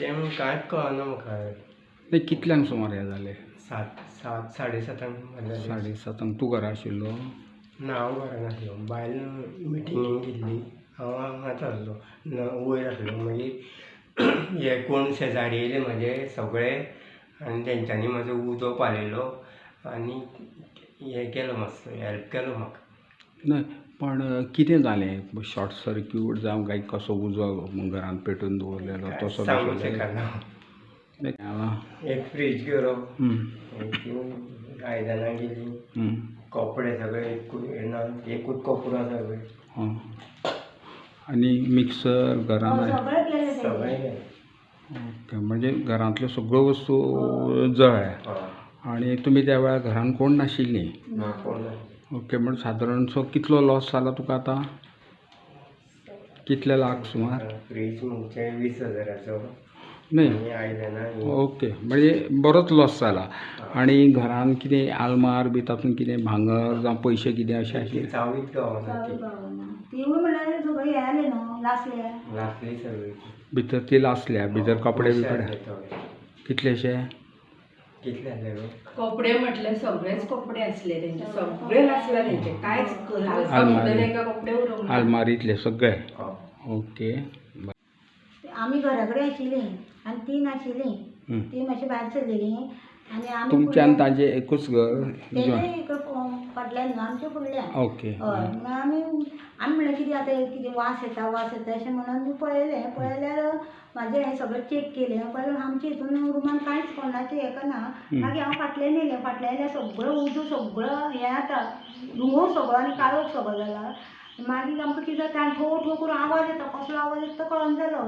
तें कांयच कळना म्हाका. ते कितल्यांक सुमार हे जालें? 7:30 जालें. 7:30 तूं घरा आशिल्लो? ना, हांव घरा नासलो. बायल मिटिंगेक गेल्ली, हांव हांगाच आसलो, वयर आसलो. मागीर हे कोण शेजारी येयले म्हाजे सगळे, आनी तेंच्यांनी म्हाजो उजो पालयलो आनी हे केलो, मातसो हेल्प केलो म्हाका. ना पण कितें जालें? शॉर्ट सर्क्यूट जावं काय कसो उजो घरांत पेटोवन दवरलेलो तसो सांगूंक शकना. एक फ्रीज गेलो, आयदनां गेलीं, कपडे सगळे एकूच कपडो सगळे. आनी मिक्सर घरान सगळे गेले. ओके, म्हणजे घरांतल्यो सगळ्यो वस्तू जळ्ळ्या. आनी तुमी त्या वेळार घरान कोण नाशिल्लीं? ना, कोण ना. ओके, म्हणजे सादारणसो कितलो लॉस जाला तुका आतां? कितले लाख सुमार? फ्रीज म्हणजे 20,000चो. न्ही, आयदनां ओके, म्हणजे बरोच लॉस जाला. आनी घरान कितें आलमार बी तातूंत कितें भांगर जावं पयशे कितें अशें आशिल्लें? चावीच गावना. लासली सगळी. भितर ती लासल्या, भितर कपडे बिपडे कितलेशे? कितले आसले गो? कपडे म्हटल्यार सगळेच कपडे आसले तेंचे, सगळे लासला तेंचे, कांयच कपडे उरवंक ना. आलमारीतले सगळे? ओके. आमी घरा कडेन आशिल्लीं आनी ती नाशिल्लीं, ती मातशी भायर सरलेलीं आनी आमी तुमच्यान ताजें एकूच घर? तेजें फाटल्यान न्हू, आमच्या फुडल्यान. ओके. हय, आमी म्हणलें कितें आतां कितें वास येता अशें म्हणून पळयल्यार म्हाजें हें सगळें चॅक केलें. पळयल्यार आमच्या हितून रुमान कांयच कोणाचें हें करना. मागीर हांव फाटल्यान येयलें, फाटल्यान येयल्यार सगळो उजो सगळो हें जाता, धुंवर सगळो आनी काळोख सगळो जाला. मागीर आमकां कितें जाता, ठो ठो करून आवाज येता, कसलो आवाज येता तो कळना जालो.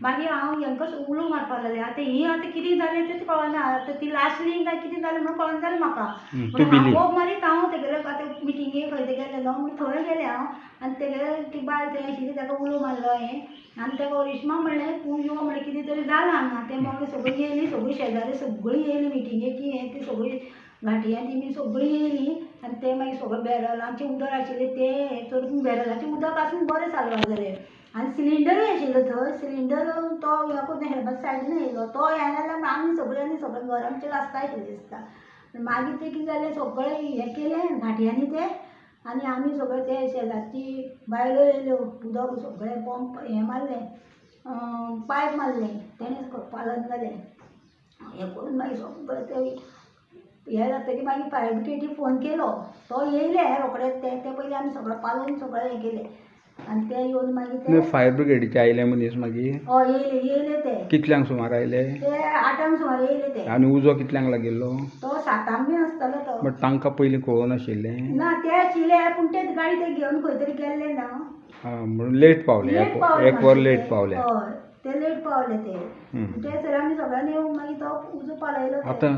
मागीर हांव हांकां उलो मारपाक लागलें. आतां कितें जालें तें कळना, आतां ती लासली काय कितें जालें म्हणून कळना जालें म्हाका. म्हणून हांव मारीत हांव तेगेले आतां मिटिंगेक खंय गेलेलो म्हणून थंय गेलें हांव. आनी तेगेले ती बायल थंय आशिल्ली, ताका उलो मारलो हांवें. आनी ताका रेश्मा म्हणलें तूं यो म्हणलें, कितें तरी जालां हांगा. ते मागीर सगळीं येयलीं, सगळीं शेजारी सगळीं येयलीं मिटिंगेची. हें ती सगळीं घांटियां तेमी सगळीं येयलीं. आनी ते मागीर सगळें बॅरलांचें उदक आशिल्लें तें चडून बॅरलाचें उदक आसून बरें सारवार जालें. आनी सिलिंडरूय आशिल्लो थंय. सिलिंडर तो हें करून हेल्मेट सायडीन येयलो, तो हें जाल्यार आमी सगळें घर आमचें लासता आशिल्लें दिसता. मागीर तें कितें जालें, सगळें हें केलें घांटियांनी तें. आनी आमी सगळे ते शेजारची बायलो येयल्यो, उदक सगळें पंप हें मारलें, पायप मारलें, तेणें पालन जालें. हें करून मागीर सगळें तें हें जातकीर मागीर फायर ब्रिगेडीक फोन केलो. तो येयले रोखडेच. ते पयलीं आमी सगळें पालून सगळें हें केलें. आनी ते येवन मागीर ते फायर ब्रिगेडीचे आयले मनीस मागीर? हय, येयले ते. कितल्यांक सुमार आयले? ते 8 सुमार येयले ते. आनी उजो कितल्यांक लागिल्लो? तो 7 बीन आसतलो तो. बट तांकां पयलीं कळूं नाशिल्लें? ना, ते आशिल्ले पूण ते गाडी ते घेवन खंय तरी गेल्ले ना. म्हणून लेट पावले, एक वर लेट पावले. हय, ते लेट पावले ते. ते सर आमी सगळ्यांनी मागीर तो उजो पालयलो. आतां